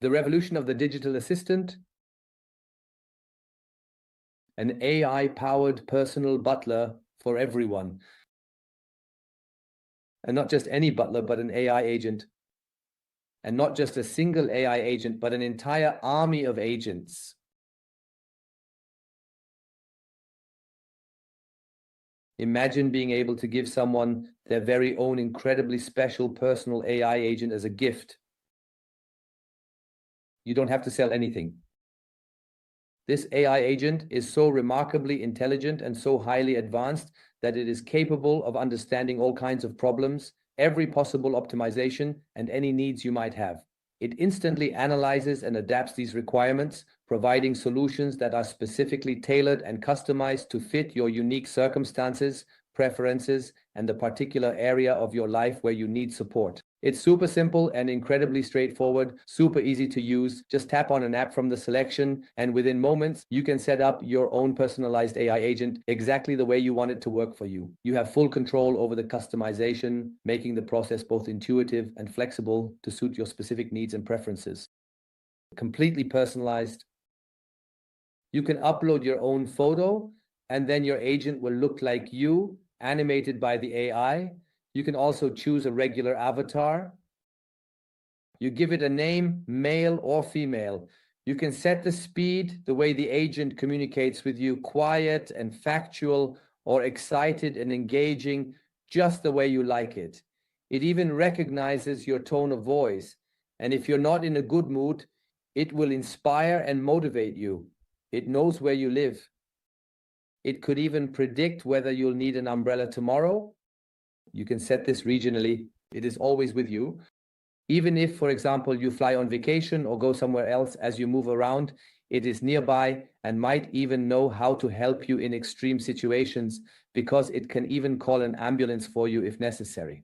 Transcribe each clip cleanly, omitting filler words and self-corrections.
The revolution of the digital assistant, an AI-powered personal butler for everyone. And not just any butler, but an AI agent. And not just a single AI agent, but an entire army of agents. Imagine being able to give someone their very own incredibly special personal AI agent as a gift. You don't have to sell anything. This AI agent is so remarkably intelligent and so highly advanced that it is capable of understanding all kinds of problems, every possible optimization, and any needs you might have. It instantly analyzes and adapts these requirements, providing solutions that are specifically tailored and customized to fit your unique circumstances, preferences, and the particular area of your life where you need support. It's super simple and incredibly straightforward, super easy to use. Just tap on an app from the selection, and within moments, you can set up your own personalized AI agent exactly the way you want it to work for you. You have full control over the customization, making the process both intuitive and flexible to suit your specific needs and preferences. Completely personalized. You can upload your own photo, and then your agent will look like you, animated by the AI. You can also choose a regular avatar. You give it a name, male or female. You can set the speed, the way the agent communicates with you, quiet and factual, or excited and engaging, just the way you like it. It even recognizes your tone of voice. And if you're not in a good mood, it will inspire and motivate you. It knows where you live. It could even predict whether you'll need an umbrella tomorrow. You can set this regionally. It is always with you. Even if, for example, you fly on vacation or go somewhere else as you move around, it is nearby and might even know how to help you in extreme situations, because it can even call an ambulance for you if necessary.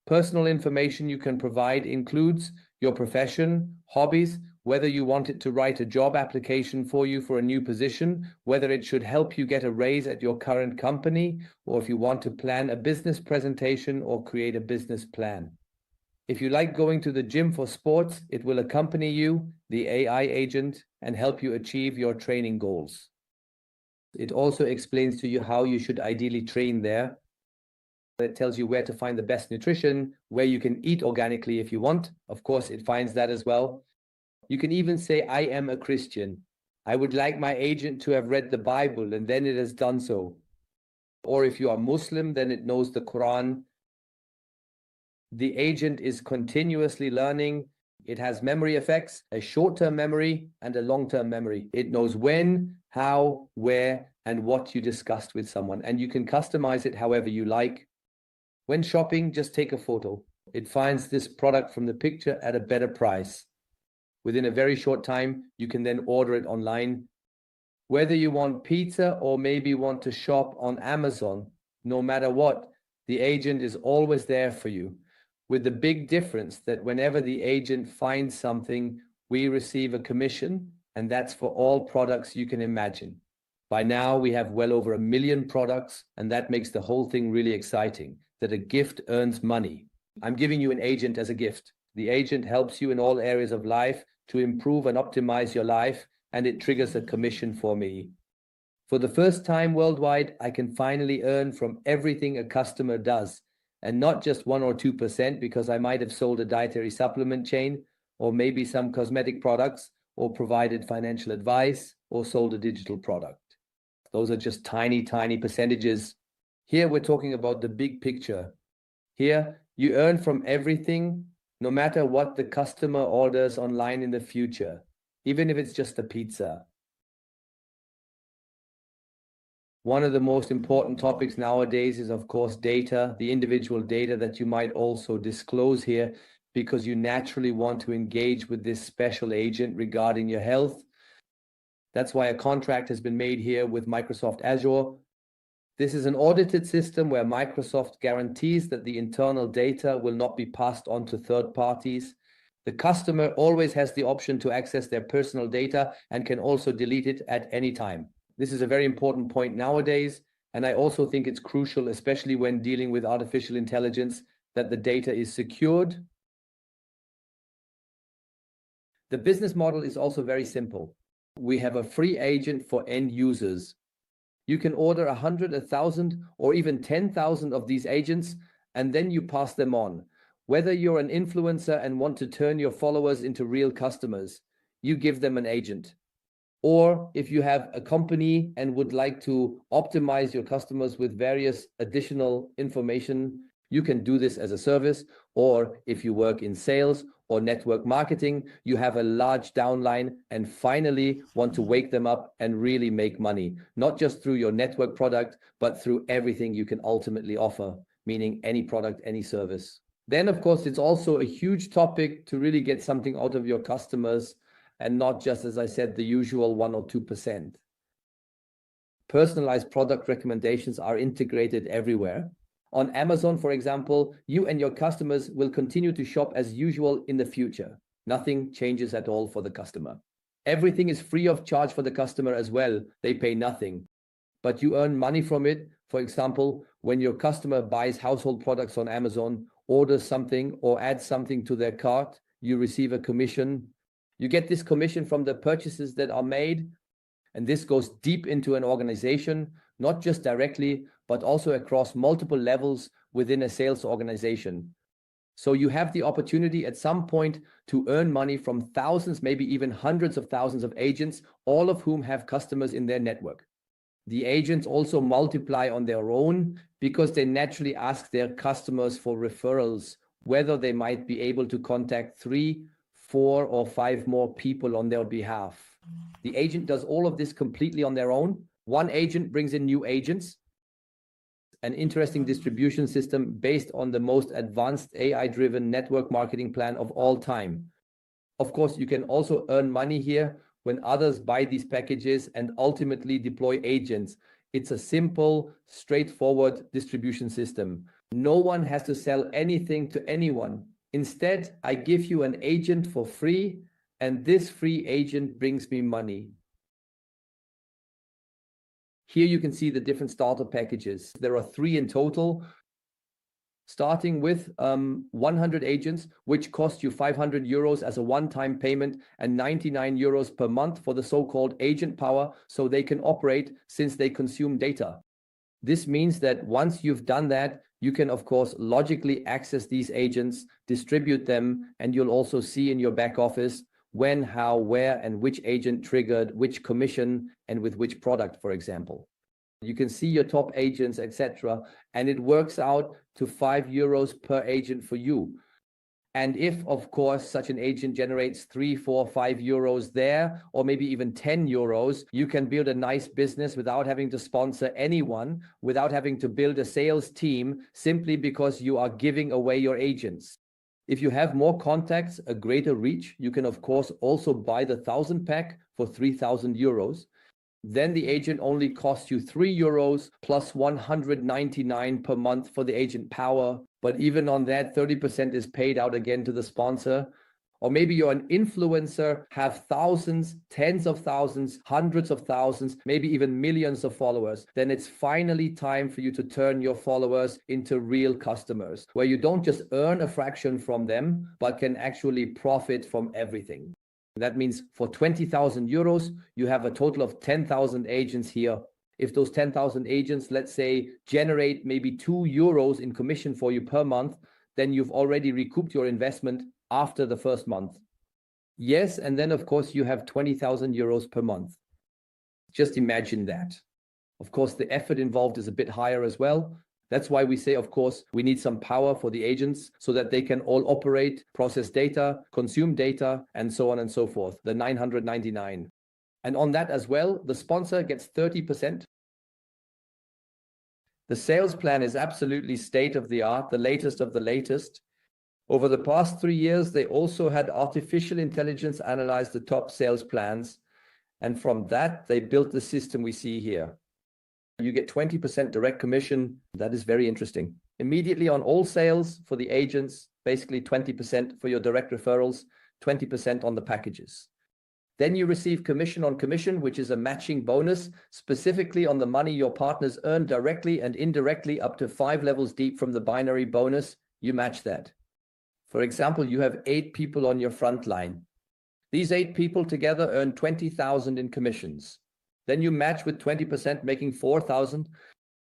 Personal information you can provide includes your profession, hobbies, whether you want it to write a job application for you for a new position, whether it should help you get a raise at your current company, or if you want to plan a business presentation or create a business plan. If you like going to the gym for sports, it will accompany you, the AI agent, and help you achieve your training goals. It also explains to you how you should ideally train there. It tells you where to find the best nutrition, where you can eat organically if you want. Of course, it finds that as well. You can even say, I am a Christian. I would like my agent to have read the Bible, and then it has done so. Or if you are Muslim, then it knows the Quran. The agent is continuously learning. It has memory effects, a short-term memory and a long-term memory. It knows when, how, where, and what you discussed with someone, and you can customize it however you like. When shopping, just take a photo. It finds this product from the picture at a better price. Within a very short time, you can then order it online. Whether you want pizza or maybe want to shop on Amazon, no matter what, the agent is always there for you. With the big difference that whenever the agent finds something, we receive a commission, and that's for all products you can imagine. By now, we have well over 1 million products, and that makes the whole thing really exciting, that a gift earns money. I'm giving you an agent as a gift. The agent helps you in all areas of life to improve and optimize your life, and it triggers a commission for me. For the first time worldwide, I can finally earn from everything a customer does, and not just 1 or 2%, because I might have sold a dietary supplement chain, or maybe some cosmetic products, or provided financial advice, or sold a digital product. Those are just tiny, tiny percentages. Here we're talking about the big picture. Here you earn from everything, no matter what the customer orders online in the future, even if it's just a pizza. One of the most important topics nowadays is, of course, data, the individual data that you might also disclose here, because you naturally want to engage with this special agent regarding your health. That's why a contract has been made here with Microsoft Azure. This is an audited system where Microsoft guarantees that the internal data will not be passed on to third parties. The customer always has the option to access their personal data and can also delete it at any time. This is a very important point nowadays, and I also think it's crucial, especially when dealing with artificial intelligence, that the data is secured The business model is also very simple. We have a free agent for end users. You can order 100, 1,000, or even 10,000 of these agents, and then you pass them on. Whether you're an influencer and want to turn your followers into real customers, you give them an agent. Or if you have a company and would like to optimize your customers with various additional information, you can do this as a service. Or if you work in sales or network marketing, you have a large downline and finally want to wake them up and really make money, not just through your network product, but through everything you can ultimately offer, meaning any product, any service. Then, of course, it's also a huge topic to really get something out of your customers and not just, as I said, the usual 1 or 2%. Personalized product recommendations are integrated everywhere. On Amazon, for example, you and your customers will continue to shop as usual in the future. Nothing changes at all for the customer. Everything is free of charge for the customer as well. They pay nothing, but you earn money from it. For example, when your customer buys household products on Amazon, orders something or adds something to their cart, you receive a commission. You get this commission from the purchases that are made, and this goes deep into an organization, not just directly, but also across multiple levels within a sales organization. So you have the opportunity at some point to earn money from thousands, maybe even hundreds of thousands of agents, all of whom have customers in their network. The agents also multiply on their own because they naturally ask their customers for referrals, whether they might be able to contact 3, 4, or 5 more people on their behalf. The agent does all of this completely on their own. One agent brings in new agents. An interesting distribution system based on the most advanced AI-driven network marketing plan of all time. Of course, you can also earn money here when others buy these packages and ultimately deploy agents. It's a simple, straightforward distribution system. No one has to sell anything to anyone. Instead, I give you an agent for free, and this free agent brings me money. Here you can see the different starter packages. There are 3 in total, starting with 100 agents, which cost you 500 euros as a one-time payment and 99 euros per month for the so-called agent power, so they can operate since they consume data. This means that once you've done that, you can, of course, logically access these agents, distribute them, and you'll also see in your back office when, how, where, and which agent triggered which commission and with which product, for example. You can see your top agents, etc., and it works out to 5 euros per agent for you. And if, of course, such an agent generates 3, 4, 5 euros there, or maybe even 10 euros, you can build a nice business without having to sponsor anyone, without having to build a sales team, simply because you are giving away your agents. If you have more contacts, a greater reach, you can, of course, also buy the 1,000 pack for 3,000 euros. Then the agent only costs you 3 euros plus 199 per month for the agent power. But even on that, 30% is paid out again to the sponsor. Or maybe you're an influencer, have thousands, tens of thousands, hundreds of thousands, maybe even millions of followers. Then it's finally time for you to turn your followers into real customers, where you don't just earn a fraction from them, but can actually profit from everything. That means for 20,000 euros, you have a total of 10,000 agents here. If those 10,000 agents, let's say, generate maybe 2 euros in commission for you per month, then you've already recouped your investment after the first month. Yes, and then, of course, you have 20,000 euros per month. Just imagine that. Of course, the effort involved is a bit higher as well. That's why we say, of course, we need some power for the agents so that they can all operate, process data, consume data, and so on and so forth, the 999. And on that as well, the sponsor gets 30%. The sales plan is absolutely state of the art, the latest of the latest. Over the past 3 years, they also had artificial intelligence analyze the top sales plans. And from that, they built the system we see here. You get 20% direct commission. That is very interesting. Immediately on all sales for the agents, basically 20% for your direct referrals, 20% on the packages. Then you receive commission on commission, which is a matching bonus, specifically on the money your partners earn directly and indirectly up to 5 levels deep from the binary bonus. You match that. For example, you have 8 people on your front line. These 8 people together earn 20,000 in commissions. Then you match with 20%, making 4,000,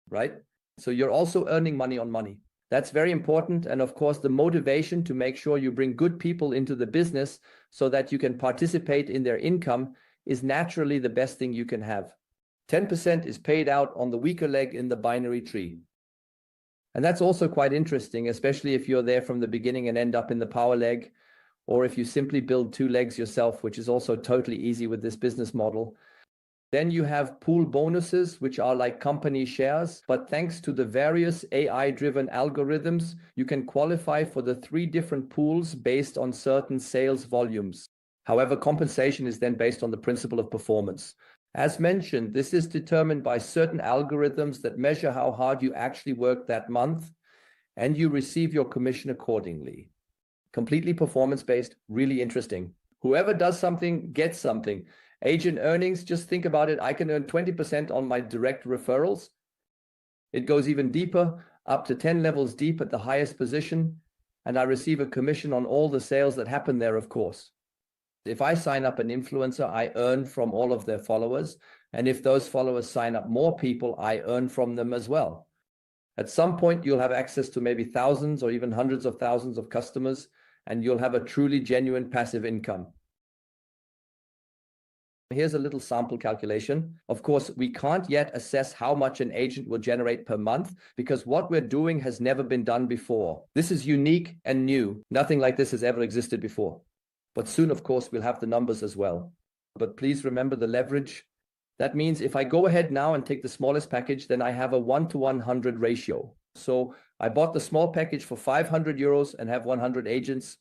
right? So you're also earning money on money. That's very important. And of course, the motivation to make sure you bring good people into the business so that you can participate in their income is naturally the best thing you can have. 10% is paid out on the weaker leg in the binary tree. And that's also quite interesting, especially if you're there from the beginning and end up in the power leg, or if you simply build 2 legs yourself, which is also totally easy with this business model. Then you have pool bonuses, which are like company shares, but thanks to the various AI-driven algorithms, you can qualify for the 3 different pools based on certain sales volumes. However, compensation is then based on the principle of performance. As mentioned, this is determined by certain algorithms that measure how hard you actually work that month, and you receive your commission accordingly. Completely performance-based, really interesting. Whoever does something gets something. Agent earnings, just think about it. I can earn 20% on my direct referrals. It goes even deeper, up to 10 levels deep at the highest position, and I receive a commission on all the sales that happen there, of course. If I sign up an influencer, I earn from all of their followers. And if those followers sign up more people, I earn from them as well. At some point, you'll have access to maybe thousands or even hundreds of thousands of customers, and you'll have a truly genuine passive income. Here's a little sample calculation. Of course, we can't yet assess how much an agent will generate per month because what we're doing has never been done before. This is unique and new. Nothing like this has ever existed before. But soon, of course, we'll have the numbers as well. But please remember the leverage. That means if I go ahead now and take the smallest package, then I have a 1-to-100 ratio. So I bought the small package for 500 euros and have 100 agents.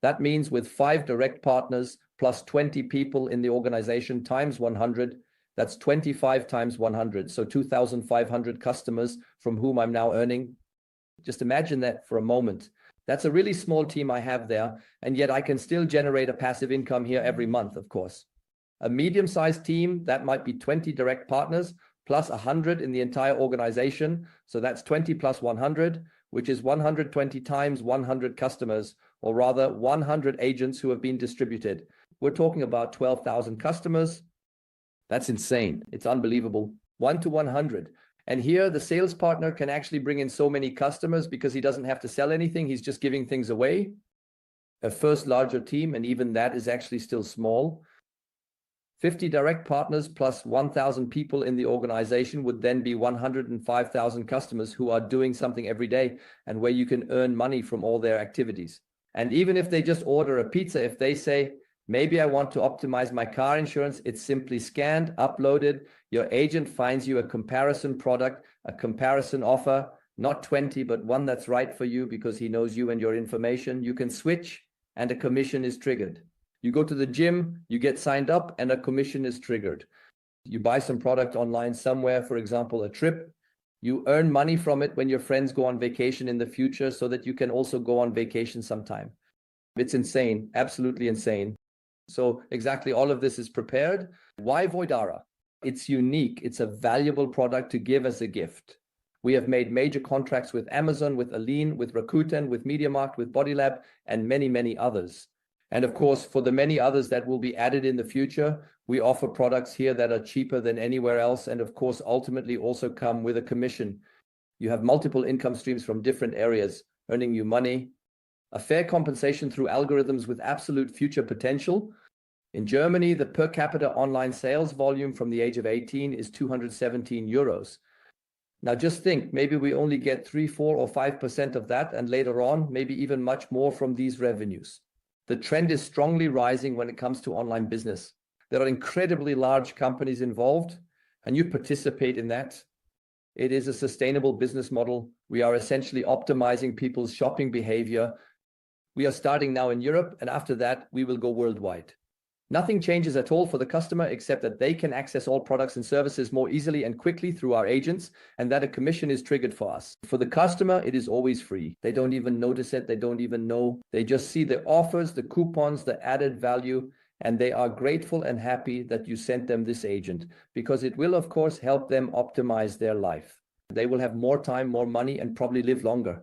That means with 5 direct partners plus 20 people in the organization times 100, that's 25 times 100. So 2,500 customers from whom I'm now earning. Just imagine that for a moment. That's a really small team I have there, and yet I can still generate a passive income here every month, of course. A medium-sized team, that might be 20 direct partners, plus 100 in the entire organization. So that's 20 plus 100, which is 120 times 100 customers, or rather 100 agents who have been distributed. We're talking about 12,000 customers. That's insane. It's unbelievable. 1-to-100. And here the sales partner can actually bring in so many customers because he doesn't have to sell anything. He's just giving things away. A first larger team, and even that is actually still small. 50 direct partners plus 1,000 people in the organization would then be 105,000 customers who are doing something every day and where you can earn money from all their activities. And even if they just order a pizza, if they say, maybe I want to optimize my car insurance, it's simply scanned, uploaded. Your agent finds you a comparison product, a comparison offer, not 20, but one that's right for you because he knows you and your information. You can switch and a commission is triggered. You go to the gym, you get signed up and a commission is triggered. You buy some product online somewhere, for example, a trip. You earn money from it when your friends go on vacation in the future so that you can also go on vacation sometime. It's insane, absolutely insane. So exactly all of this is prepared. Why Voidara? It's unique. It's a valuable product to give as a gift. We have made major contracts with Amazon, with Aline, with Rakuten, with MediaMarkt, with Bodylab, and many, many others. And of course, for the many others that will be added in the future, we offer products here that are cheaper than anywhere else. And of course, ultimately also come with a commission. You have multiple income streams from different areas, earning you money. A fair compensation through algorithms with absolute future potential. In Germany, the per capita online sales volume from the age of 18 is 217 euros. Now just think, maybe we only get 3, 4, or 5% of that, and later on, maybe even much more from these revenues. The trend is strongly rising when it comes to online business. There are incredibly large companies involved, and you participate in that. It is a sustainable business model. We are essentially optimizing people's shopping behavior. We are starting now in Europe, and after that, we will go worldwide. Nothing changes at all for the customer except that they can access all products and services more easily and quickly through our agents, and that a commission is triggered for us. For the customer, it is always free. They don't even notice it. They don't even know. They just see the offers, the coupons, the added value, and they are grateful and happy that you sent them this agent because it will, of course, help them optimize their life. They will have more time, more money, and probably live longer.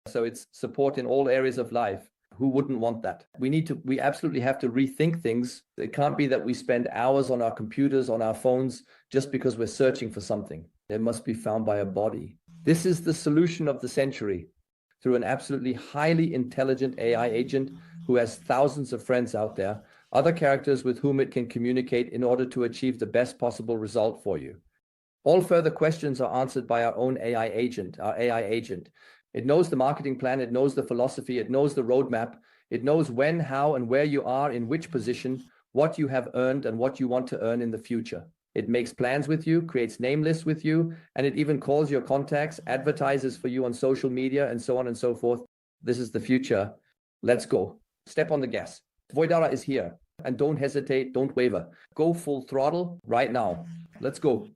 So it's support in all areas of life. Who wouldn't want that? We absolutely have to rethink things. It can't be that we spend hours on our computers, on our phones, just because we're searching for something. It must be found by a body. This is the solution of the century, through an absolutely highly intelligent AI agent who has thousands of friends out there, other characters with whom it can communicate in order to achieve the best possible result for you. All further questions are answered by our own AI agent, our AI agent. It knows the marketing plan, it knows the philosophy, it knows the roadmap, it knows when, how, and where you are, in which position, what you have earned, and what you want to earn in the future. It makes plans with you, creates name lists with you, and it even calls your contacts, advertises for you on social media, and so on and so forth. This is the future. Let's go. Step on the gas. Voidara is here. And don't hesitate, don't waver. Go full throttle right now. Let's go.